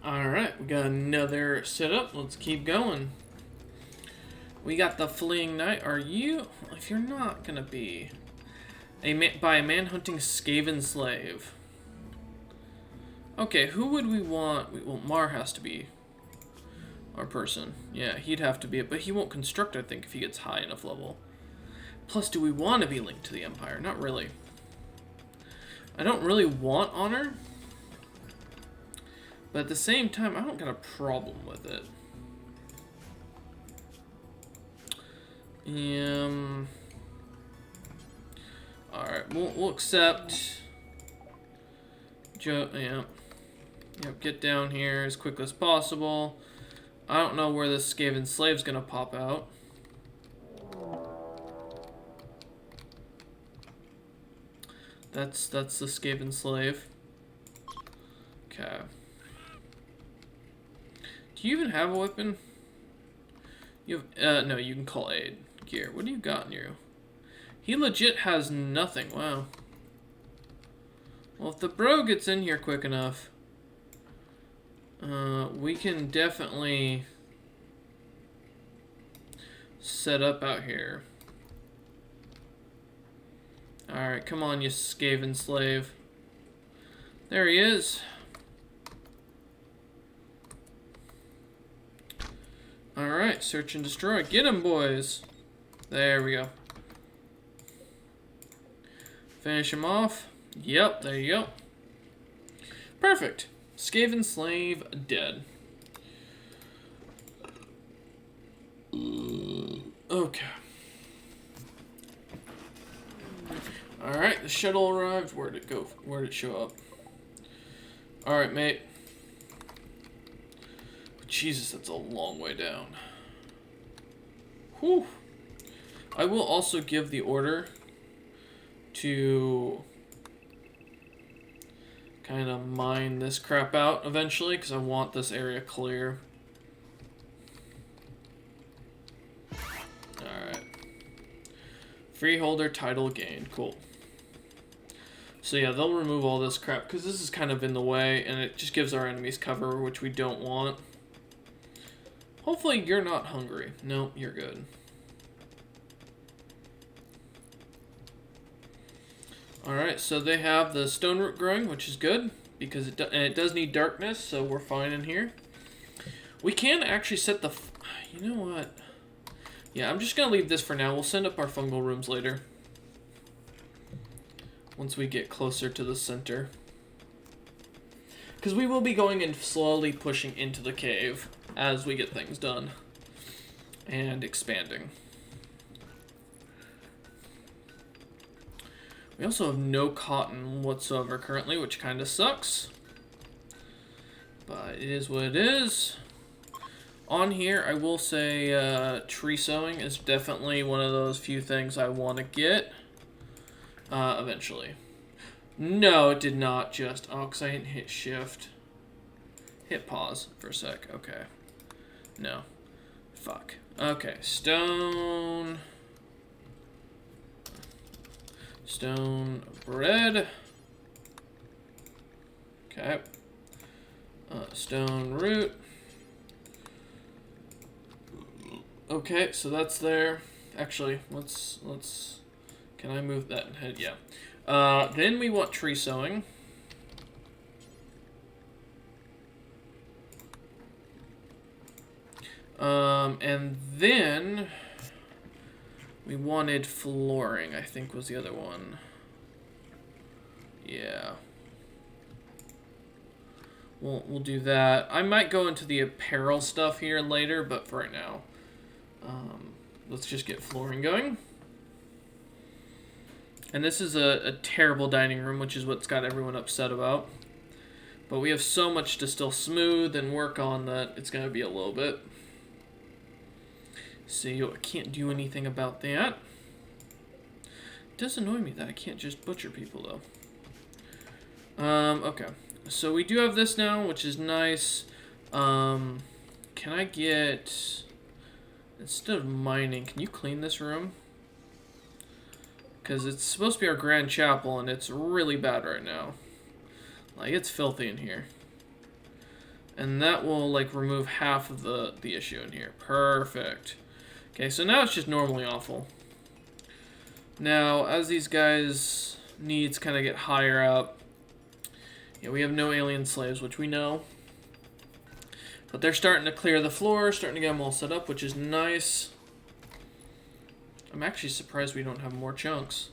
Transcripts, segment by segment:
Alright, we got another setup. Let's keep going. We got the Fleeing Knight. Are you... If you're not gonna be... by a man-hunting Skaven slave. Okay, who would we want? Well, Mar has to be our person. Yeah, he'd have to be it, but he won't construct, I think, if he gets high enough level. Plus, do we want to be linked to the Empire? Not really. I don't really want honor. But at the same time, I don't got a problem with it. Alright, we'll accept. Yeah. Yep, get down here as quickly as possible. I don't know where this Skaven slave's gonna pop out. That's the Skaven slave. Okay. Do you even have a weapon? You have, no, you can call aid. Gear. What do you got in you? He legit has nothing. Wow. Well, if the bro gets in here quick enough, we can definitely set up out here. Alright, come on, you Skaven slave. There he is. Alright, search and destroy. Get him, boys. There we go. Finish him off. Yep, there you go. Perfect. Skaven slave dead. Okay. Alright, the shuttle arrived. Where'd it go? Where'd it show up? Alright, mate. Jesus, that's a long way down. Whew. I will also give the order to kind of mine this crap out eventually, because I want this area clear. Alright. Freeholder title gained. Cool. So yeah, they'll remove all this crap, because this is kind of in the way, and it just gives our enemies cover, which we don't want. Hopefully you're not hungry. No, you're good. Alright, so they have the stone root growing, which is good, because it does need darkness, so we're fine in here. We can actually set the... You know what? Yeah, I'm just going to leave this for now. We'll send up our fungal rooms later. Once we get closer to the center. Because we will be going and slowly pushing into the cave as we get things done. And expanding. We also have no cotton whatsoever currently, which kind of sucks. But it is what it is. On here, I will say tree sowing is definitely one of those few things I want to get. Eventually. No, it did not just... Oh, because I didn't hit shift. Hit pause for a sec. Okay. No. Fuck. Okay, stone... Stone bread. Okay. Stone root. Okay, so that's there. Actually, let's. Can I move that head? Yeah. Then we want tree sowing. And then we wanted flooring, I think was the other one. Yeah. We'll do that. I might go into the apparel stuff here later, but for right now, let's just get flooring going. And this is a terrible dining room, which is what's got everyone upset about. But we have so much to still smooth and work on that it's going to be a little bit. See, I can't do anything about that. It does annoy me that I can't just butcher people, though. Okay. So we do have this now, which is nice. Can I get... Instead of mining, can you clean this room? Because it's supposed to be our grand chapel, and it's really bad right now. Like, it's filthy in here. And that will, like, remove half of the issue in here. Perfect. Okay, so now it's just normally awful. Now, as these guys' needs kind of get higher up, yeah, we have no alien slaves, which we know. But they're starting to clear the floor, starting to get them all set up, which is nice. I'm actually surprised we don't have more chunks.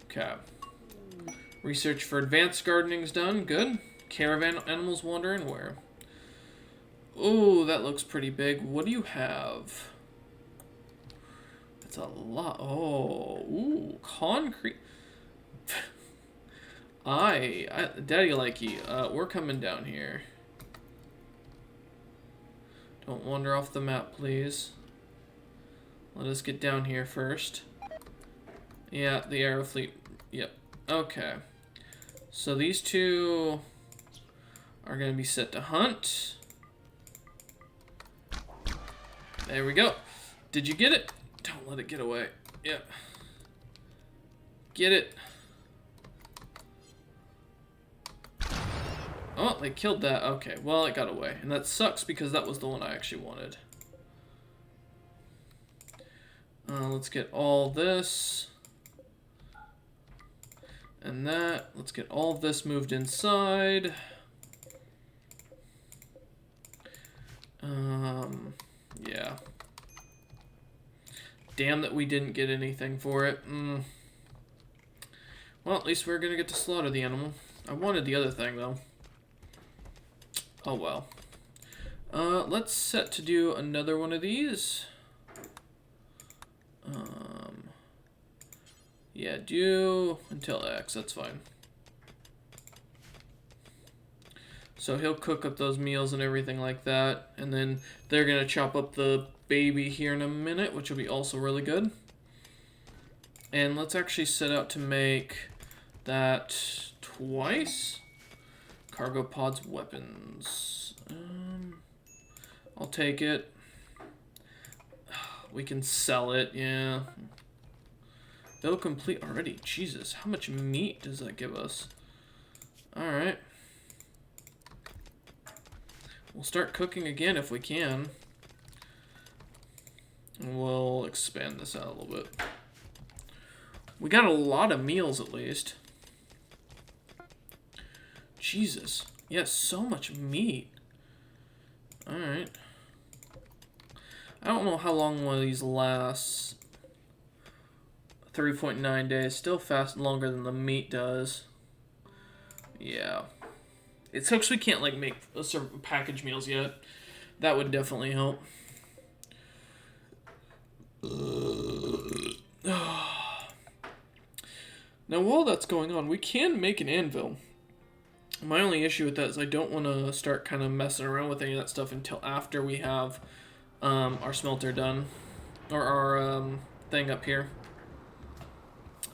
Okay. Research for advanced gardening's done. Good. Caravan animals wandering where? Ooh, that looks pretty big. What do you have? That's a lot. Oh, ooh, concrete. Daddy likey. We're coming down here. Don't wander off the map, please. Let us get down here first. Yeah, the Arrow Fleet. Yep. Okay. So these two are going to be set to hunt. There we go. Did you get it? Don't let it get away. Yep. Get it. Oh, they killed that. Okay, well, it got away. And that sucks because that was the one I actually wanted. Let's get all this. And that. Let's get all this moved inside. Yeah. Damn that we didn't get anything for it. Well, at least we're gonna get to slaughter the animal. I wanted the other thing, though. Oh, well. Let's set to do another one of these. Yeah, do until X, that's fine. So he'll cook up those meals and everything like that, and then they're gonna chop up the baby here in a minute, which will be also really good. And let's actually set out to make that twice. Cargo pods, weapons. I'll take it. We can sell it, yeah. They'll complete already. Jesus, how much meat does that give us? Alright. We'll start cooking again if we can. And we'll expand this out a little bit. We got a lot of meals at least. Jesus. Yes, so much meat. Alright. I don't know how long one of these lasts. 3.9 days. Still longer than the meat does. Yeah. It sucks we can't, like, make certain package meals yet. That would definitely help. Now, while that's going on, we can make an anvil. My only issue with that is I don't want to start kind of messing around with any of that stuff until after we have our smelter done. Or our thing up here.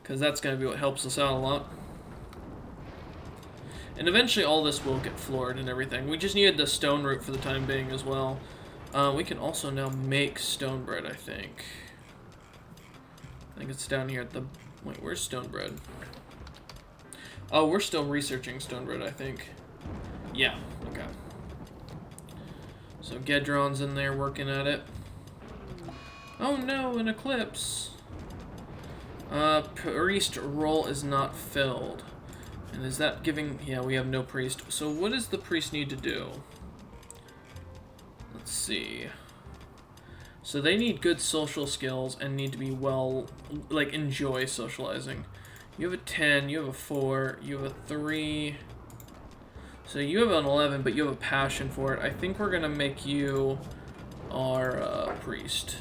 Because that's going to be what helps us out a lot. And eventually all this will get floored and everything. We just needed the stone root for the time being as well. We can also now make stone bread, I think. I think it's down here at the... Wait, where's stone bread? Oh, we're still researching stone bread, I think. Yeah, okay. So Gedron's in there working at it. Oh no, an eclipse. Priest role is not filled. And is that giving... Yeah, we have no priest. So what does the priest need to do? Let's see. So they need good social skills and need to be well... Like, enjoy socializing. You have a 10, you have a 4, you have a 3. So you have an 11, but you have a passion for it. I think we're going to make you our priest.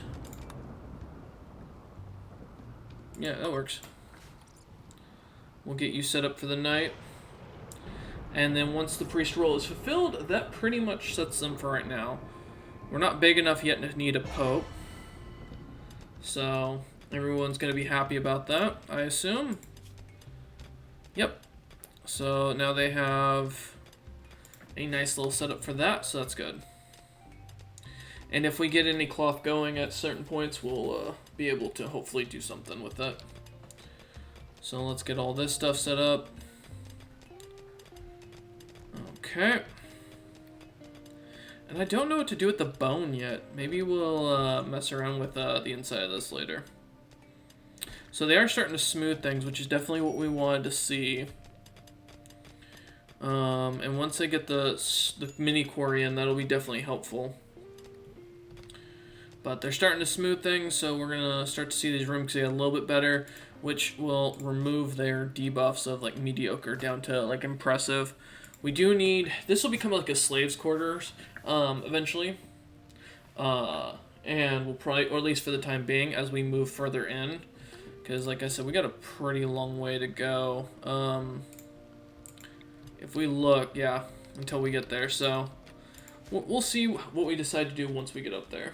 Yeah, that works. We'll get you set up for the night. And then once the priest role is fulfilled, that pretty much sets them for right now. We're not big enough yet to need a pope. So everyone's going to be happy about that, I assume. Yep. So now they have a nice little setup for that, so that's good. And if we get any cloth going at certain points, we'll be able to hopefully do something with that. So let's get all this stuff set up. Okay. And I don't know what to do with the bone yet. Maybe we'll mess around with the inside of this later. So they are starting to smooth things, which is definitely what we wanted to see. And once they get the mini quarry in, that'll be definitely helpful. But they're starting to smooth things, so we're going to start to see these rooms get a little bit better, which will remove their debuffs of like mediocre down to like impressive. We do need, this will become like a slave's quarters eventually. And we'll probably, or at least for the time being, as we move further in. Because like I said, we got a pretty long way to go. If we look, yeah, until we get there. So we'll see what we decide to do once we get up there.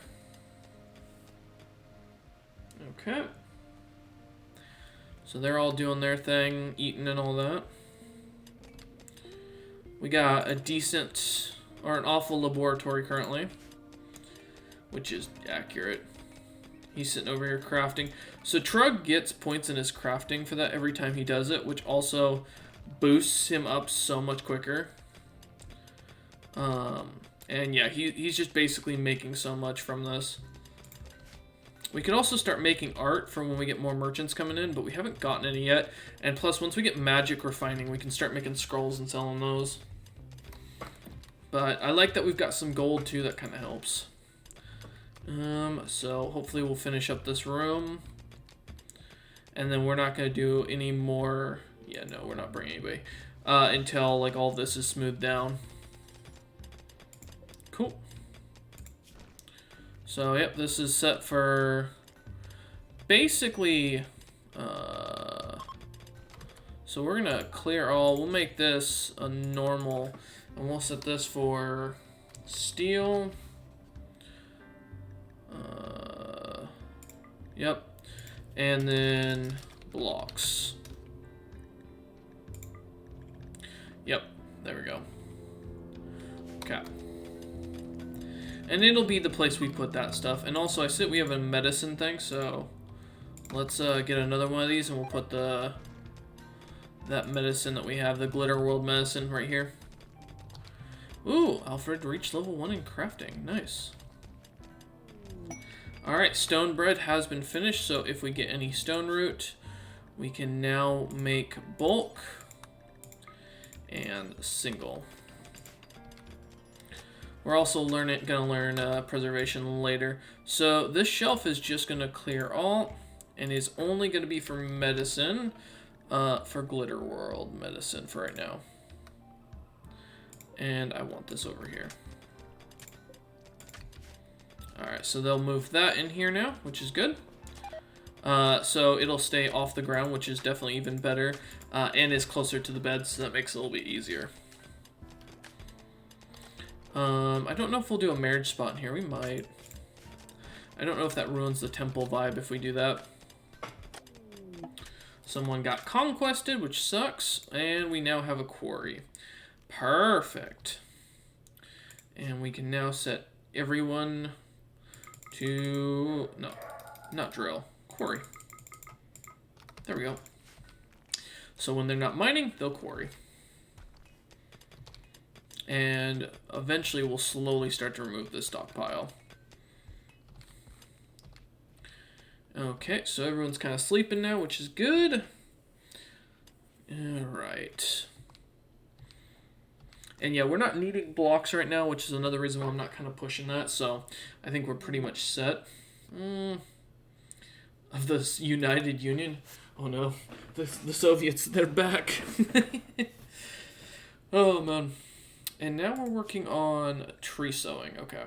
Okay. So they're all doing their thing, eating and all that. We got a decent, or an awful laboratory currently, which is accurate. He's sitting over here crafting. So Trug gets points in his crafting for that every time he does it, which also boosts him up so much quicker. And yeah, he's just basically making so much from this. We could also start making art for when we get more merchants coming in, but we haven't gotten any yet. And plus, once we get magic refining, we can start making scrolls and selling those. But I like that we've got some gold too, that kind of helps. So hopefully we'll finish up this room. And then we're not going to do any more, yeah, no, we're not bringing anybody, until like all this is smoothed down. Cool. So, yep, this is set for basically, so we're going to clear all, we'll make this a normal, and we'll set this for steel. Yep, and then blocks. Yep, there we go. Okay. And it'll be the place we put that stuff. And also, I said we have a medicine thing, so let's get another one of these, and we'll put that medicine that we have, the Glitter World medicine, right here. Ooh, Alfred reached level 1 in crafting. Nice. Alright, stone bread has been finished, so if we get any stone root, we can now make bulk and single. We're also gonna learn preservation later. So this shelf is just gonna clear all, and is only gonna be for medicine, for Glitter World medicine for right now. And I want this over here. Alright, so they'll move that in here now, which is good. So it'll stay off the ground, which is definitely even better, and is closer to the bed, so that makes it a little bit easier. I don't know if we'll do a marriage spot in here. We might. I don't know if that ruins the temple vibe if we do that. Someone got conquested, which sucks, and we now have a quarry. Perfect. And we can now set everyone to, no, not drill, quarry. There we go. So when they're not mining, they'll quarry. And eventually we'll slowly start to remove this stockpile. Okay, so everyone's kind of sleeping now, which is good. Alright. And yeah, we're not needing blocks right now, which is another reason why I'm not kind of pushing that. So I think we're pretty much set. Of this United Union. Oh no, the Soviets, they're back. Oh man. And now we're working on tree sewing. Okay.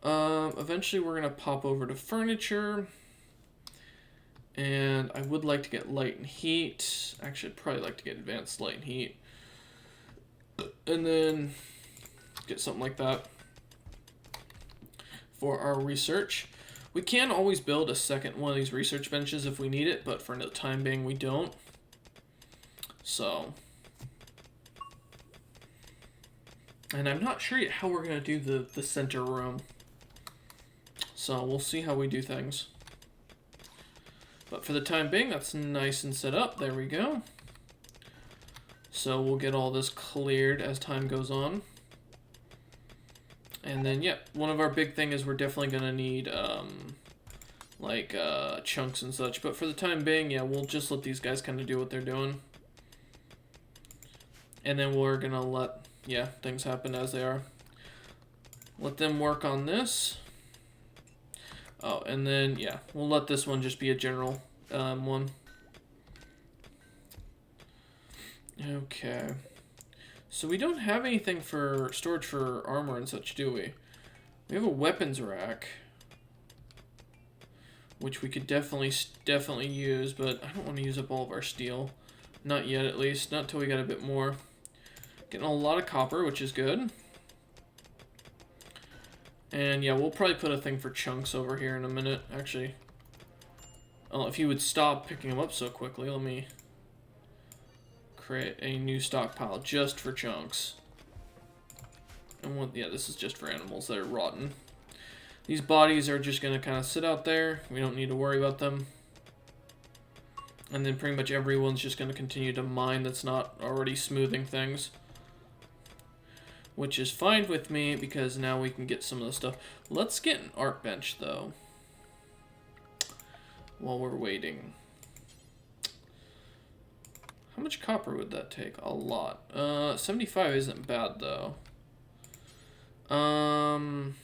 Eventually we're going to pop over to furniture. And I would like to get light and heat. Actually, I'd probably like to get advanced light and heat. And then get something like that for our research. We can always build a second one of these research benches if we need it, but for the time being we don't. So, and I'm not sure yet how we're going to do the center room. So we'll see how we do things. But for the time being, that's nice and set up. There we go. So we'll get all this cleared as time goes on. And then, yeah, one of our big thing is we're definitely going to need, chunks and such. But for the time being, yeah, we'll just let these guys kind of do what they're doing. And then we're going to let, yeah, things happen as they are. Let them work on this. Oh, and then, yeah, we'll let this one just be a general one. Okay. So we don't have anything for storage for armor and such, do we? We have a weapons rack, which we could definitely use, but I don't want to use up all of our steel. Not yet, at least. Not until we got a bit more. Getting a lot of copper, which is good. And yeah, we'll probably put a thing for chunks over here in a minute, actually. Oh, if you would stop picking them up so quickly, let me create a new stockpile just for chunks. And what, yeah, this is just for animals that are rotten. These bodies are just going to kind of sit out there. We don't need to worry about them. And then pretty much everyone's just going to continue to mine that's not already smoothing things. Which is fine with me, because now we can get some of the stuff. Let's get an art bench, though, while we're waiting. How much copper would that take? A lot. 75 isn't bad, though. I'm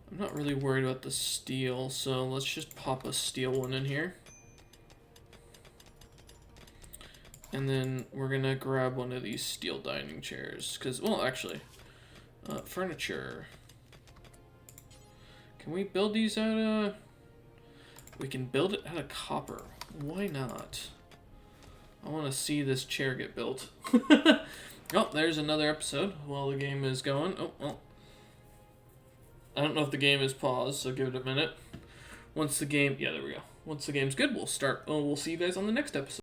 not really worried about the steel, so let's just pop a steel one in here. And then we're gonna grab one of these steel dining chairs, because, well, actually, furniture. Can we build these out of... We can build it out of copper. Why not? I want to see this chair get built. Oh, there's another episode while the game is going. Oh, well. I don't know if the game is paused, so give it a minute. Once the game... Yeah, there we go. Once the game's good, we'll start. Oh, we'll see you guys on the next episode.